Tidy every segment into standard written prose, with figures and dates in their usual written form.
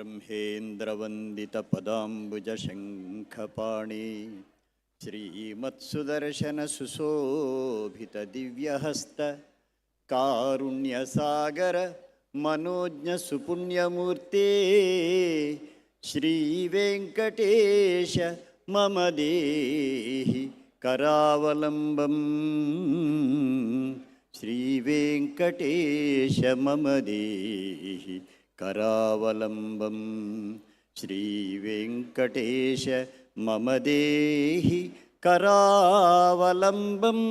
ब्रह्मेन्द्रवन्दितपदाम्बुजशङ्खपाणि श्रीमत्सुदर्शनसुशोभितदिव्यहस्त कारुण्यसागर मनोज्ञसुपुण्यमूर्ते श्रीवेङ्कटेश मम देहि करावलम्बम् श्रीवेङ्कटेश मम देहि करावलम्बं श्रीवेङ्कटेश मम देहि करावलम्बम्.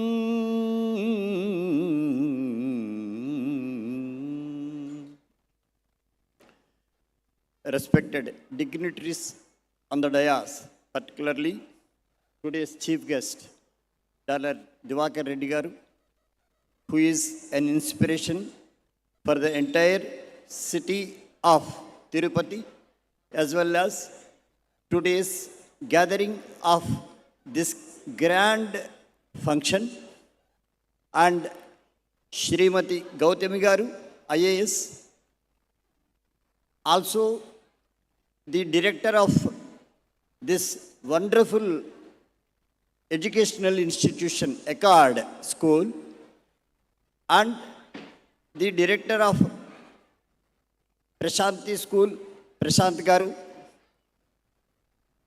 Respected dignitaries on the dais, particularly today's chief guest, Dr. Divakar Reddy Garu, who is an inspiration for the entire city of Tirupati, as well as today's gathering of this grand function, and Shrimati Gautami Garu, IAS, also the director of this wonderful educational institution, Accord School, and the director of Prashanti School, Prashant Garu.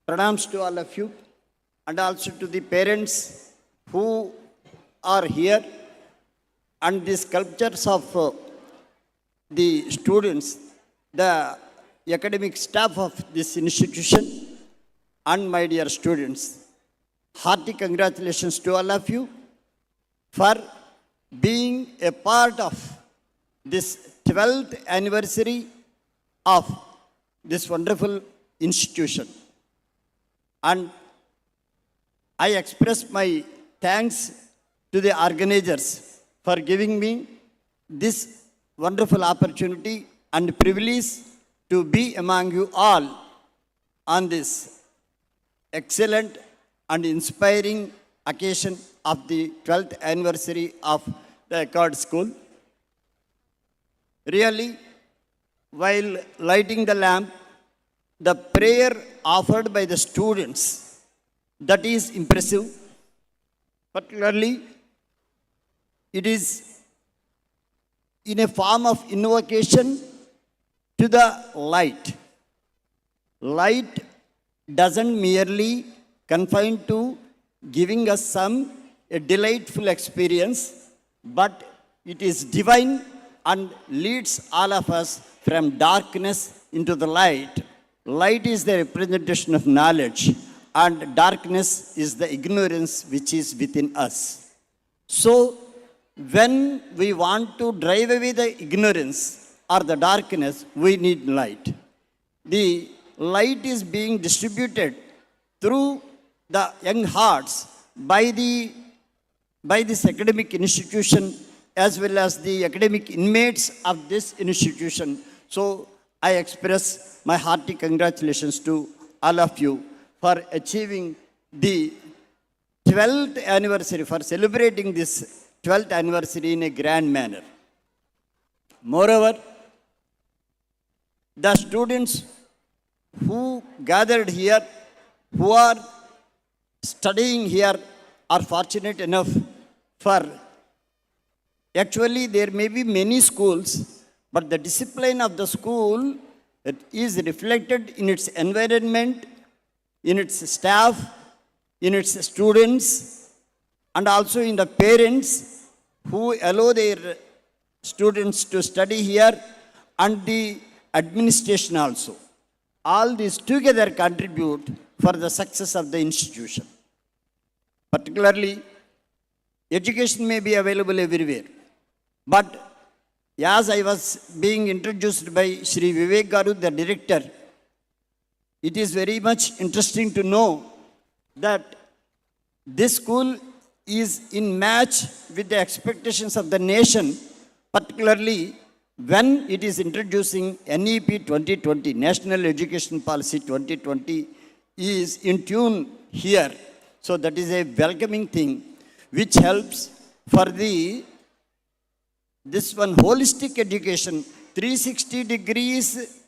Pranams to all of you, and also to the parents who are here, and the sculptures of the students, the academic staff of this institution, and my dear students. Hearty congratulations to all of you for being a part of this 12th anniversary of this wonderful institution. And I express my thanks to the organizers for giving me this wonderful opportunity and privilege to be among you all on this excellent and inspiring occasion of the 12th anniversary of the Accord School. Really, while lighting the lamp, the prayer offered by the students, that is impressive. Particularly, it is in a form of invocation to the light. Light doesn't merely confine to giving us a delightful experience, but it is divine and leads all of us from darkness into the light. Light is the representation of knowledge, and darkness is the ignorance which is within us. So, when we want to drive away the ignorance or the darkness, we need light. The light is being distributed through the young hearts by this academic institution, as well as the academic inmates of this institution. So I express my hearty congratulations to all of you for achieving the 12th anniversary, for celebrating this 12th anniversary in a grand manner. Moreover, the students who gathered here, who are studying here, are fortunate enough for, actually there may be many schools, but the discipline of the school, it is reflected in its environment, in its staff, in its students, and also in the parents who allow their students to study here, and the administration also. All these together contribute for the success of the institution. Particularly, education may be available everywhere, but as I was being introduced by Shri Vivek Garu, the director, it is very much interesting to know that this school is in match with the expectations of the nation, particularly when it is introducing NEP 2020, National Education Policy 2020, is in tune here. So that is a welcoming thing, which helps for this one holistic education, 360 degrees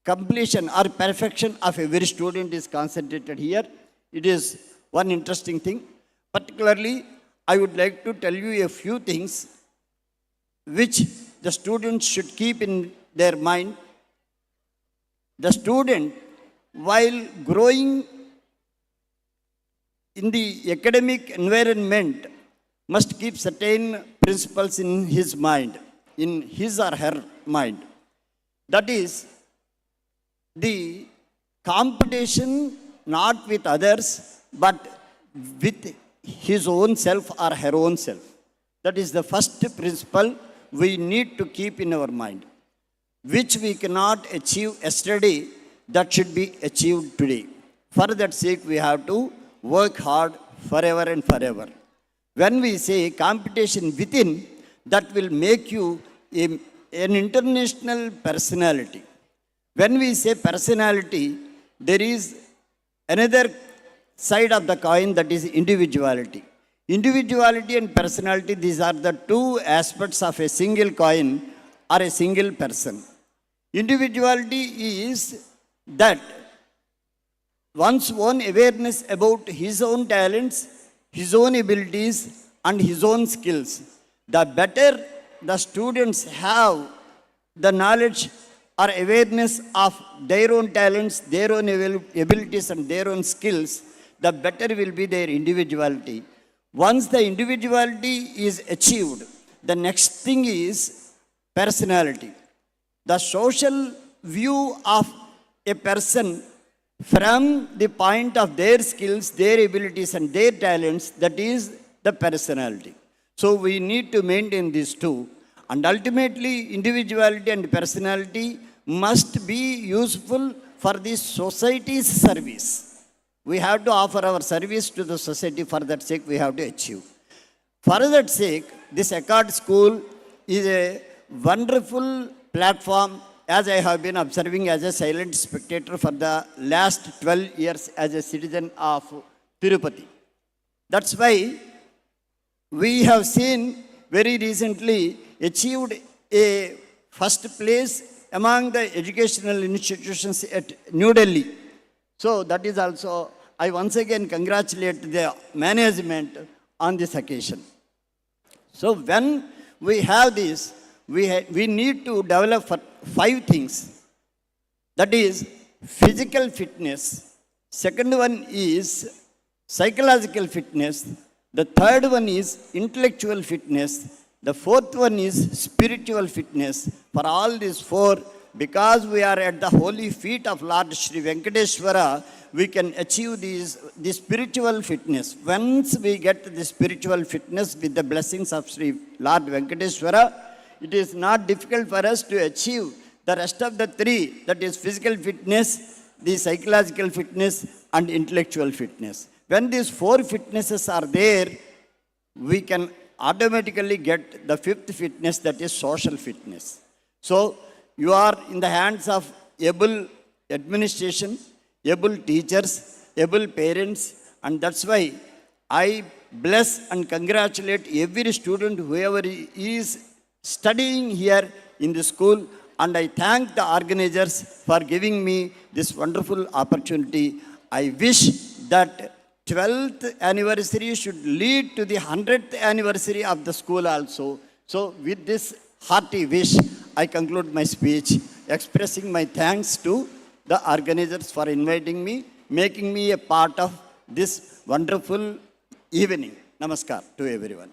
completion or perfection of every student is concentrated here. It is one interesting thing. Particularly, I would like to tell you a few things which the students should keep in their mind. The student, while growing in the academic environment, must keep certain principles in his mind, in his or her mind. That is, the competition not with others, but with his own self or her own self. That is the first principle we need to keep in our mind, which we cannot achieve yesterday, that should be achieved today. For that sake, we have to work hard forever and forever. When we say competition within, that will make you an international personality. When we say personality, there is another side of the coin, that is individuality. Individuality and personality, these are the two aspects of a single coin or a single person. Individuality is that one's own awareness about his own talents, his own abilities, and his own skills. The better the students have the knowledge or awareness of their own talents, their own abilities, and their own skills, the better will be their individuality. Once the individuality is achieved, the next thing is personality. The social view of a person from the point of their skills, their abilities, and their talents, that is the personality. So we need to maintain these two. And ultimately, individuality and personality must be useful for the society's service. We have to offer our service to the society. For that sake, we have to achieve. For that sake, this Accord School is a wonderful platform, as I have been observing as a silent spectator for the last 12 years as a citizen of Tirupati. That's why we have seen very recently achieved a first place among the educational institutions at New Delhi. So that is also, I once again congratulate the management on this occasion. So when we have this, we need to develop 5 things. That is physical fitness. Second one is psychological fitness. The third one is intellectual fitness. The fourth one is spiritual fitness. For all these 4, because we are at the holy feet of Lord Shri Venkateshwara, we can achieve the spiritual fitness. Once we get the spiritual fitness with the blessings of Shri Lord Venkateshwara, it is not difficult for us to achieve the rest of the 3, that is physical fitness, the psychological fitness, and intellectual fitness. When these 4 fitnesses are there, we can automatically get the 5th fitness, that is social fitness. So you are in the hands of able administration, able teachers, able parents, and that's why I bless and congratulate every student, whoever is studying here in the school, and I thank the organizers for giving me this wonderful opportunity. I wish that 12th anniversary should lead to the 100th anniversary of the school also. So with this hearty wish, I conclude my speech, expressing my thanks to the organizers for inviting me, making me a part of this wonderful evening. Namaskar to everyone.